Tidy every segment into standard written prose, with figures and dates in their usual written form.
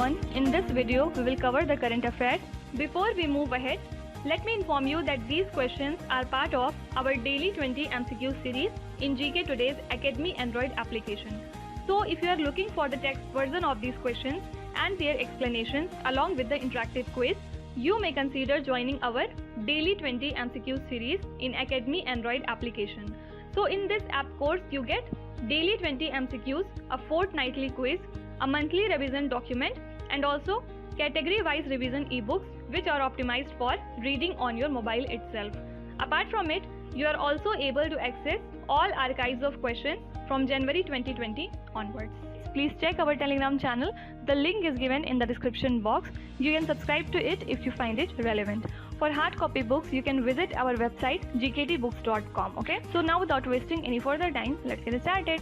everyone, in this video we will cover the current affairs. Before we move ahead, let me inform you that these questions are part of our daily 20 MCQ series in GK Today's Academy Android application. So if you are looking for the text version of these questions and their explanations along with the interactive quiz, you may consider joining our daily 20 MCQ series in Academy Android application. So in this app course you get daily 20 MCQs, a fortnightly quiz, a monthly revision document and also category wise revision ebooks which are optimized for reading on your mobile itself. Apart from it, you are also able to access all archives of questions from January 2020 onwards. Please check our Telegram channel. The link is given in the description box. You can subscribe to it if you find it relevant. For hard copy books, you can visit our website gktbooks.com. Okay. So now without wasting any further time, let's get started.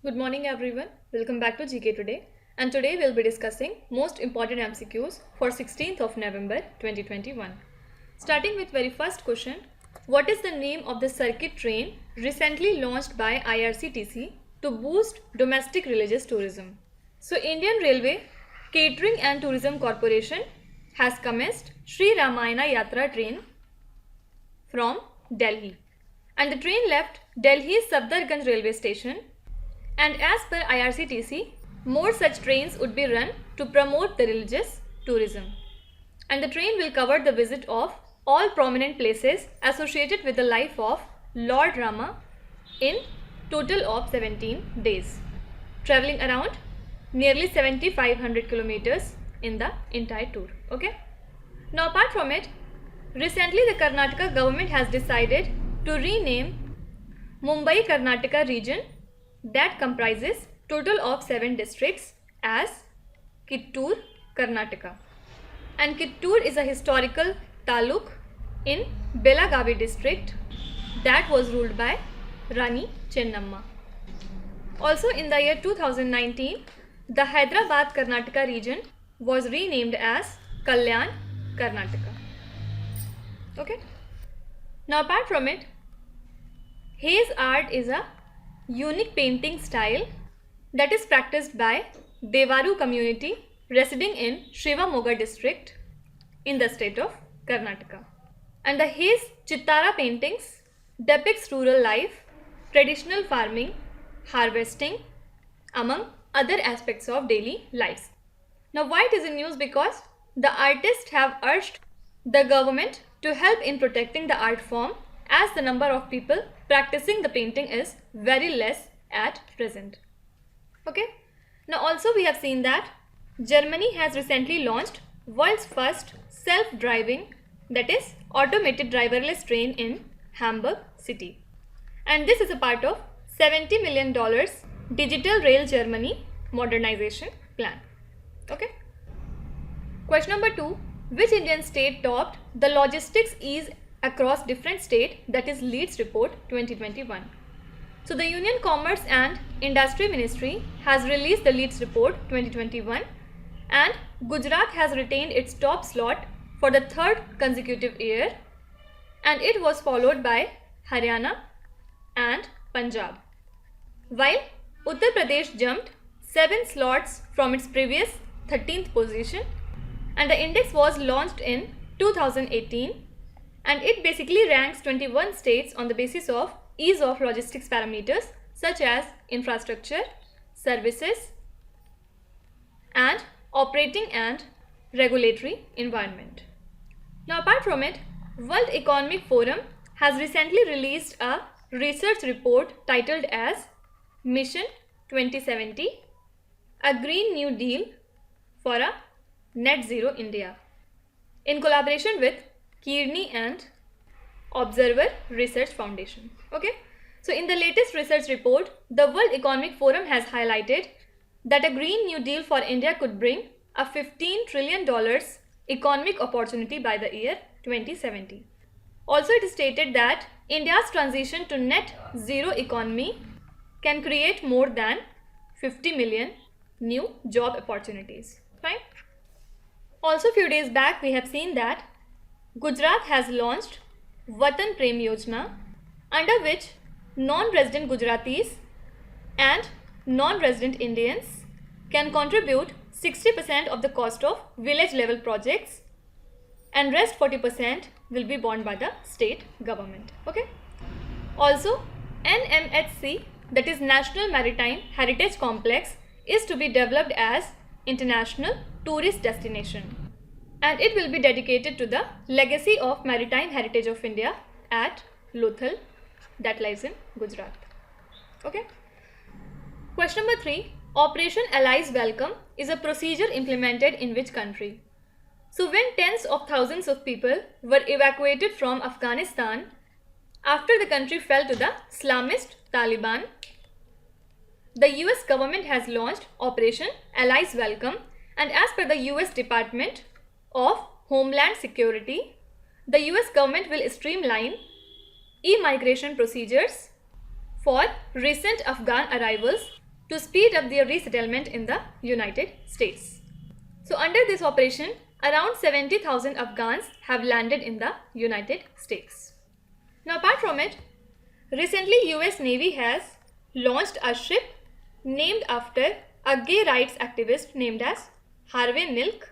Good morning everyone. Welcome back to GK Today. And today we'll be discussing most important MCQs for 16th of November 2021. Starting with very first question. What is the name of the circuit train recently launched by IRCTC to boost domestic religious tourism? So Indian Railway Catering and Tourism Corporation has commenced Sri Ramayana Yatra train from Delhi. And the train left Delhi's Safdarganj railway station. And as per IRCTC, more such trains would be run to promote the religious tourism. And the train will cover the visit of all prominent places associated with the life of Lord Rama in total of 17 days, traveling around nearly 7,500 kilometers in the entire tour. Okay. Now apart from it, recently the Karnataka government has decided to rename Mumbai Karnataka region that comprises total of 7 districts as Kittur, Karnataka. And Kittur is a historical taluk in Belagavi district that was ruled by Rani Chennamma. Also in the year 2019, the Hyderabad Karnataka region was renamed as Kalyan, Karnataka. Okay. Now apart from it, Haze art is a unique painting style that is practiced by Devaru community residing in Shivamoga district in the state of Karnataka. And the Haze Chittara paintings depicts rural life, traditional farming, harvesting, among other aspects of daily lives. Now why it is in news? Because the artists have urged the government to help in protecting the art form as the number of people practicing the painting is very less at present. Okay. Now also we have seen that Germany has recently launched world's first self-driving, that is automated driverless train in Hamburg city. And this is a part of $70 million Digital Rail Germany modernization plan. Okay. Question number 2. Which Indian state topped the logistics ease across different states, that is Leeds report 2021? So the Union Commerce and Industry Ministry has released the Leeds report 2021 and Gujarat has retained its top slot for the 3rd consecutive year and it was followed by Haryana and Punjab. While Uttar Pradesh jumped 7 slots from its previous 13th position and the index was launched in 2018 and it basically ranks 21 states on the basis of ease of logistics parameters such as infrastructure, services and operating and regulatory environment. Now apart from it, World Economic Forum has recently released a research report titled as Mission 2070, a Green New Deal for a Net Zero India in collaboration with Kearney and Observer Research Foundation. Okay. So in the latest research report, the World Economic Forum has highlighted that a Green New Deal for India could bring a $15 trillion economic opportunity by the year 2070. Also it is stated that India's transition to net zero economy can create more than 50 million new job opportunities. Fine. Also few days back we have seen that Gujarat has launched Vatan Prem Yojana, under which non-resident Gujaratis and non-resident Indians can contribute 60% of the cost of village level projects, and rest 40% will be borne by the state government. Okay. Also, NMHC, that is National Maritime Heritage Complex, is to be developed as international tourist destination, and it will be dedicated to the legacy of maritime heritage of India at Lothal, that lies in Gujarat. Okay. Question number 3. Operation Allies Welcome is a procedure implemented in which country? So when tens of thousands of people were evacuated from Afghanistan after the country fell to the Islamist Taliban, the US government has launched Operation Allies Welcome, and as per the US Department of Homeland Security, the US government will streamline e-migration procedures for recent Afghan arrivals to speed up their resettlement in the United States. So under this operation, around 70,000 Afghans have landed in the United States. Now apart from it, recently US Navy has launched a ship named after a gay rights activist named as Harvey Milk,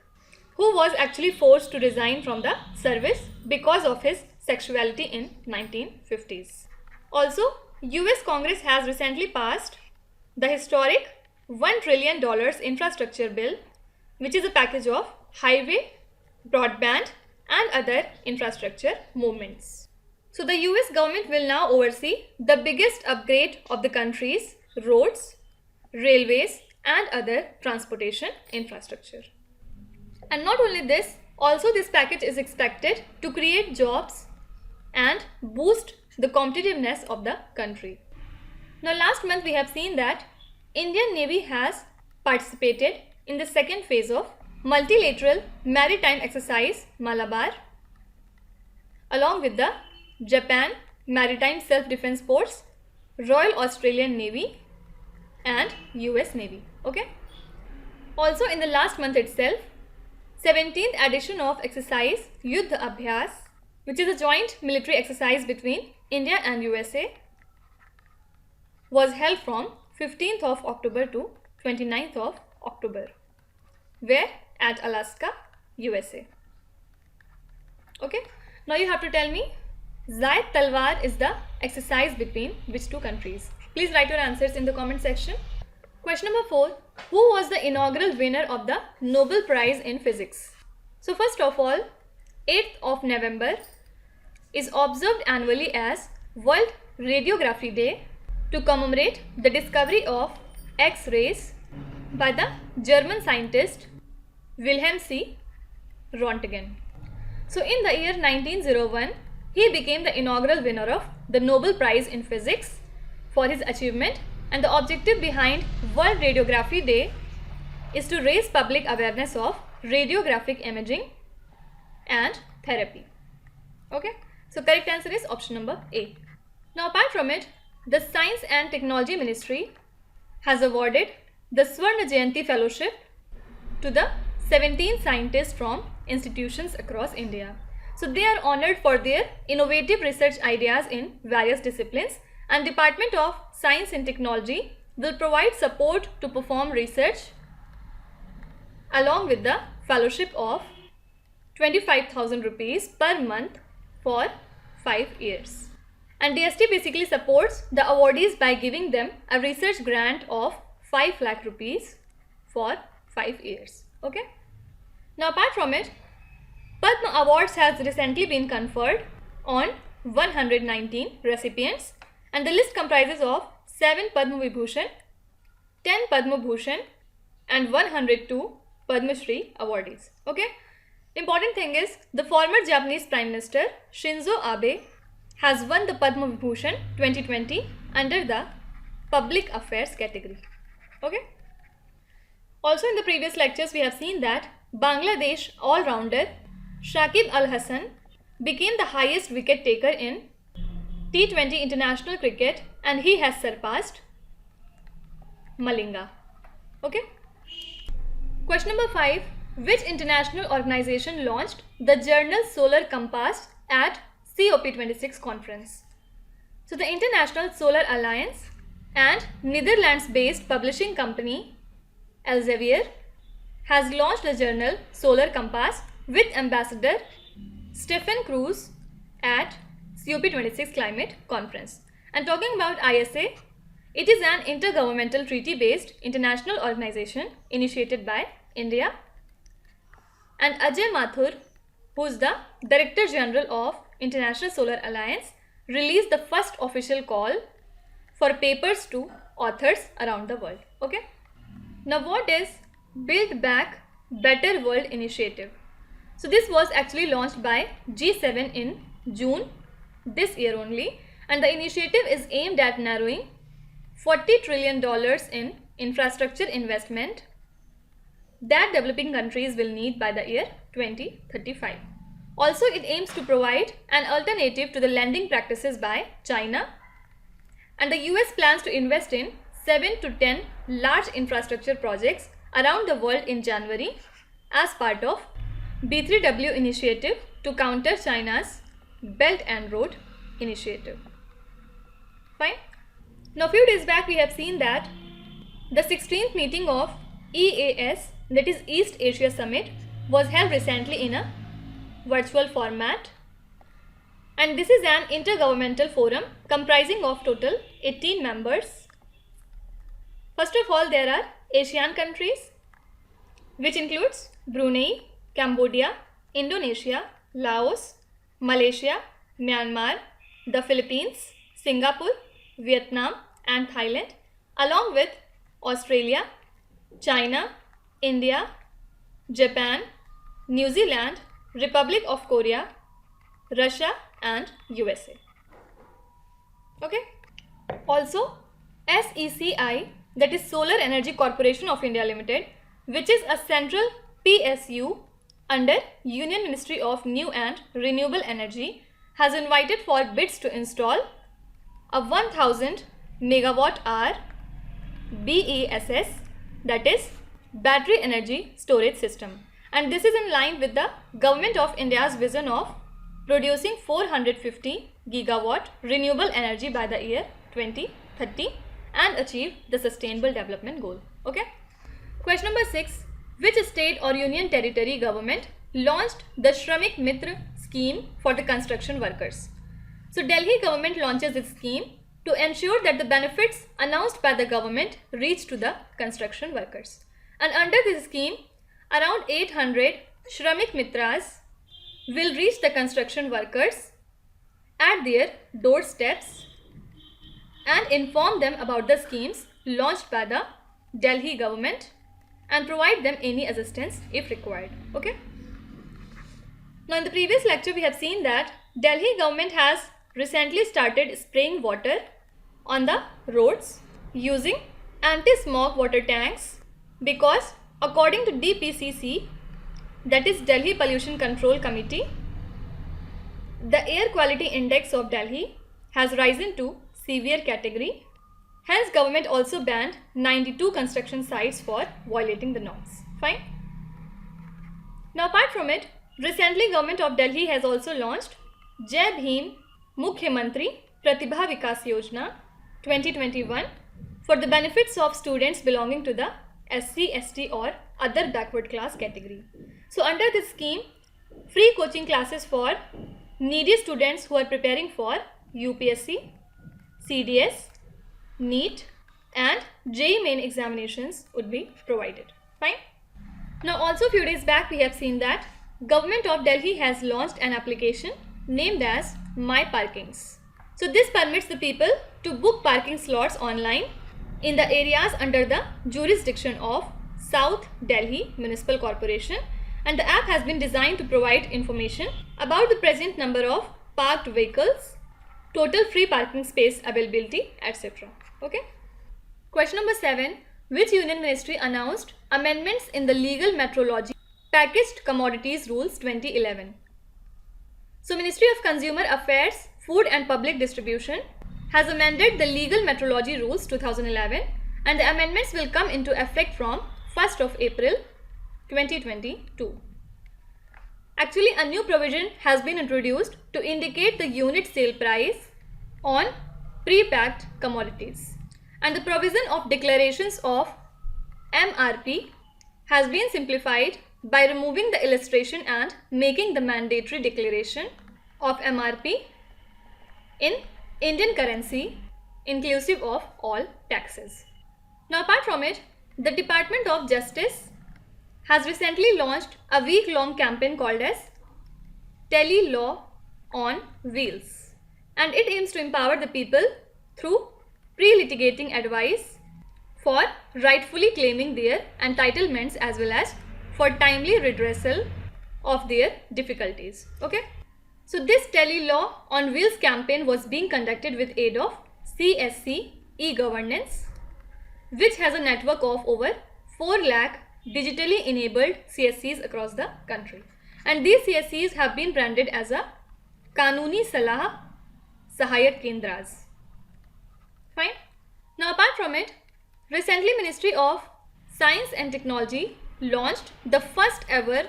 who was actually forced to resign from the service because of his sexuality in 1950s. Also, US Congress has recently passed the historic $1 trillion infrastructure bill, which is a package of highway, broadband and other infrastructure movements. So the US government will now oversee the biggest upgrade of the country's roads, railways and other transportation infrastructure. And not only this, also this package is expected to create jobs and boost the competitiveness of the country. Now last month we have seen that Indian Navy has participated in the second phase of multilateral maritime exercise Malabar along with the Japan Maritime Self-Defense Force, Royal Australian Navy and US Navy. Okay. Also in the last month itself, 17th edition of exercise Yuddha Abhyas, which is a joint military exercise between India and USA, was held from 15th of October to 29th of October. Where? At Alaska, USA. Okay. Now you have to tell me, Zayed Talwar is the exercise between which two countries? Please write your answers in the comment section. Question number 4. Who was the inaugural winner of the Nobel Prize in Physics? So first of all, 8th of November is observed annually as World Radiography Day to commemorate the discovery of X-rays by the German scientist Wilhelm C. Röntgen. So in the year 1901, he became the inaugural winner of the Nobel Prize in Physics for his achievement, and the objective behind World Radiography Day is to raise public awareness of radiographic imaging and therapy. Okay, so correct answer is option number A. Now apart from it, the Science and Technology Ministry has awarded the Swarna Jayanti Fellowship to the 17 scientists from institutions across India. So they are honored for their innovative research ideas in various disciplines, and Department of Science and Technology will provide support to perform research along with the fellowship of 25,000 rupees per month for 5 years. And DST basically supports the awardees by giving them a research grant of 5 lakh rupees for 5 years. Okay. Now apart from it, Padma Awards has recently been conferred on 119 recipients, and the list comprises of 7 Padma Vibhushan, 10 Padma Bhushan and 102 Padma Shri awardees. Okay. Important thing is, the former Japanese Prime Minister Shinzo Abe has won the Padma Vibhushan 2020 under the Public Affairs category. Okay. Also in the previous lectures we have seen that Bangladesh all-rounder Shakib Al Hasan became the highest wicket taker in T20 international cricket, and he has surpassed Malinga. Okay. Question number 5. Which international organization launched the journal Solar Compass at COP26 conference? So the International Solar Alliance and Netherlands-based publishing company Elsevier has launched the journal Solar Compass with Ambassador Stephen Cruz at COP26 Climate Conference. And talking about ISA, it is an intergovernmental treaty-based international organization initiated by India. And Ajay Mathur, who is the Director General of International Solar Alliance, released the first official call for papers to authors around the world. Okay. Now what is Build Back Better World Initiative? So this was actually launched by G7 in June this year only, and the initiative is aimed at narrowing $40 trillion in infrastructure investment that developing countries will need by the year 2035. Also, it aims to provide an alternative to the lending practices by China, and the US plans to invest in 7 to 10 large infrastructure projects around the world in January as part of B3W initiative to counter China's Belt and Road initiative. Fine. Now, few days back we have seen that the 16th meeting of EAS, that is East Asia Summit, was held recently in a virtual format, and this is an intergovernmental forum comprising of total 18 members. First of all, there are Asian countries, which includes Brunei, Cambodia, Indonesia, Laos, Malaysia, Myanmar, the Philippines, Singapore, Vietnam and Thailand, along with Australia, China, India, Japan, New Zealand, Republic of Korea, Russia and USA. Okay. Also, SECI, that is Solar Energy Corporation of India Limited, which is a central PSU under Union Ministry of New and Renewable Energy, has invited for bids to install a 1000 megawatt hour BESS, that is Battery Energy Storage System, and this is in line with the Government of India's vision of producing 450 gigawatt renewable energy by the year 2030 and achieve the Sustainable Development Goal. Okay. Question number 6. Which state or union territory government launched the Shramik Mitra scheme for the construction workers? So Delhi government launches its scheme to ensure that the benefits announced by the government reach to the construction workers. And under this scheme, around 800 Shramik Mitras will reach the construction workers at their doorsteps and inform them about the schemes launched by the Delhi government and provide them any assistance if required. Okay. Now in the previous lecture we have seen that Delhi government has recently started spraying water on the roads using anti-smog water tanks, because according to DPCC, that is Delhi Pollution Control Committee, the air quality index of Delhi has risen to severe category. Hence, government also banned 92 construction sites for violating the norms. Fine. Now, apart from it, recently government of Delhi has also launched Jai Bhim Mukhyamantri Pratibha Vikas Yojana 2021 for the benefits of students belonging to the SC, ST or other backward class category. So, under this scheme, free coaching classes for needy students who are preparing for UPSC, CDS, NEET and JEE main examinations would be provided. Fine. Now also few days back we have seen that Government of Delhi has launched an application named as My Parkings. So this permits the people to book parking slots online in the areas under the jurisdiction of South Delhi Municipal Corporation, and the app has been designed to provide information about the present number of parked vehicles, total free parking space availability, etc. Okay. Question number 7. Which union ministry announced amendments in the legal metrology packaged commodities rules 2011? So Ministry of Consumer Affairs, Food and Public Distribution has amended the legal metrology rules 2011, and the amendments will come into effect from 1st of April 2022. Actually, a new provision has been introduced to indicate the unit sale price on pre-packed commodities, and the provision of declarations of MRP has been simplified by removing the illustration and making the mandatory declaration of MRP in Indian currency inclusive of all taxes. Now apart from it, the Department of Justice has recently launched a week-long campaign called as Tele Law on Wheels, and it aims to empower the people through pre-litigating advice for rightfully claiming their entitlements as well as for timely redressal of their difficulties. Okay, so this Tele Law on Wheels campaign was being conducted with aid of CSC e-governance, which has a network of over 4 lakh digitally enabled CSCs across the country, and these CSCs have been branded as a Kanuni Salah Sahayak Kendras. Fine. Now apart from it, recently Ministry of Science and Technology launched the first ever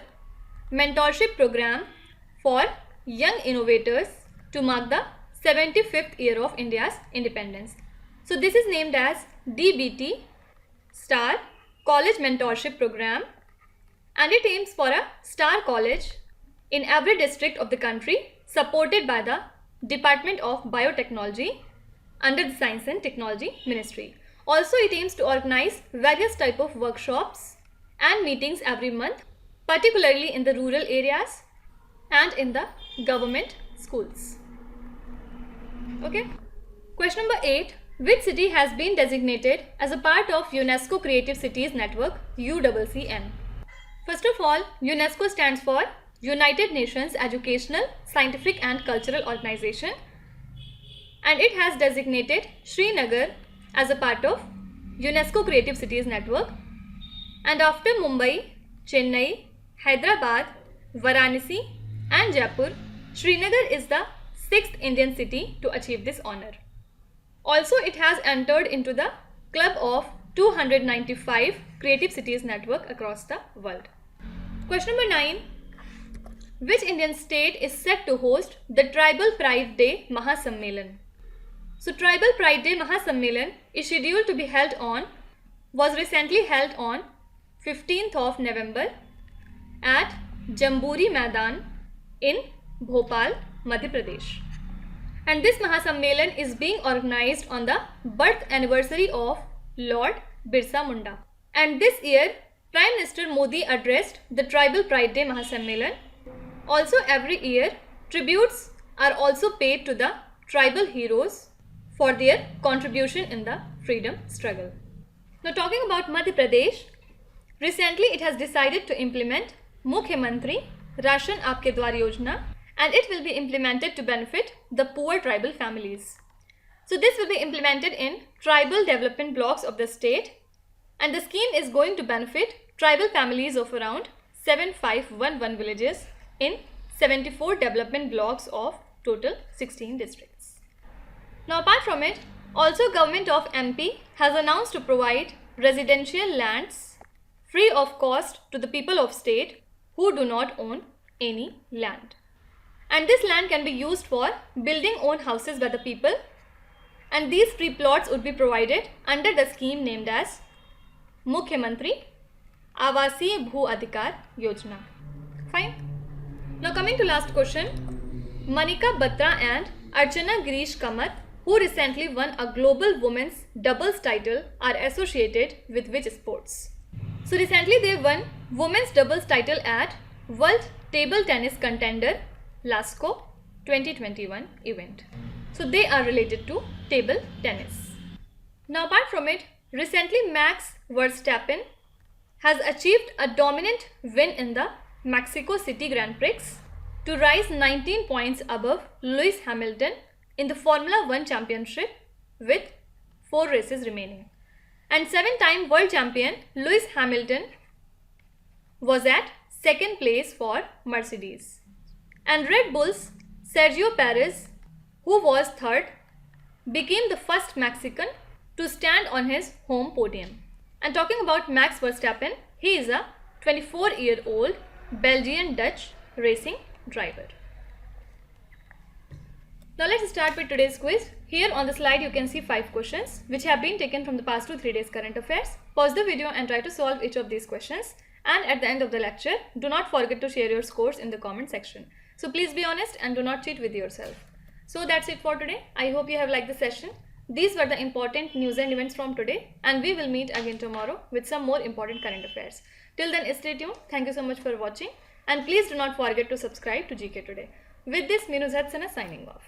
mentorship program for young innovators to mark the 75th year of India's independence. So this is named as DBT Star College Mentorship Program, and it aims for a star college in every district of the country, supported by the Department of Biotechnology under the Science and Technology Ministry. Also, it aims to organize various type of workshops and meetings every month, particularly in the rural areas and in the government schools. Okay. Question number 8. Which city has been designated as a part of UNESCO Creative Cities Network UCCN? First of all, UNESCO stands for United Nations Educational, Scientific and Cultural Organization, and it has designated Srinagar as a part of UNESCO Creative Cities Network. And after Mumbai, Chennai, Hyderabad, Varanasi and Jaipur, Srinagar is the 6th Indian city to achieve this honor. Also, it has entered into the club of 295 Creative Cities Network across the world. Question number 9. Which Indian state is set to host the Tribal Pride Day Mahasammelan? So, Tribal Pride Day Mahasammelan is scheduled to be was recently held on 15th of November at Jamburi Maidan in Bhopal, Madhya Pradesh. And this Mahasammelan is being organized on the birth anniversary of Lord Birsa Munda. And this year, Prime Minister Modi addressed the Tribal Pride Day Mahasammelan. Also, every year, tributes are also paid to the tribal heroes for their contribution in the freedom struggle. Now, talking about Madhya Pradesh, recently it has decided to implement Mukhyamantri Ration Aapke Dwar Yojana, and it will be implemented to benefit the poor tribal families. So this will be implemented in tribal development blocks of the state, and the scheme is going to benefit tribal families of around 7511 villages in 74 development blocks of total 16 districts. Now apart from it, also Government of MP has announced to provide residential lands free of cost to the people of state who do not own any land. And this land can be used for building own houses by the people, and these free plots would be provided under the scheme named as Mukhyamantri Avasiya Bhu Adhikar Yojana. Fine. Now coming to last question. Manika Batra and Archana Girish Kamath, who recently won a global women's doubles title, are associated with which sports? So recently they won women's doubles title at World Table Tennis Contender LASCO 2021 event. So they are related to table tennis. Now apart from it, recently Max Verstappen has achieved a dominant win in the Mexico City Grand Prix to rise 19 points above Lewis Hamilton in the Formula 1 Championship with 4 races remaining. And 7-time world champion Lewis Hamilton was at 2nd place for Mercedes. And Red Bull's Sergio Perez, who was 3rd, became the first Mexican to stand on his home podium. And talking about Max Verstappen, he is a 24-year-old Belgian Dutch racing driver. Now let's start with today's quiz. Here on the slide you can see 5 questions which have been taken from the past 2-3 days current affairs. Pause the video and try to solve each of these questions. And at the end of the lecture, do not forget to share your scores in the comment section. So please be honest and do not cheat with yourself. So that's it for today. I hope you have liked the session. These were the important news and events from today, and we will meet again tomorrow with some more important current affairs. Till then, stay tuned. Thank you so much for watching, and please do not forget to subscribe to GK Today. With this, Meenu Zatsana signing off.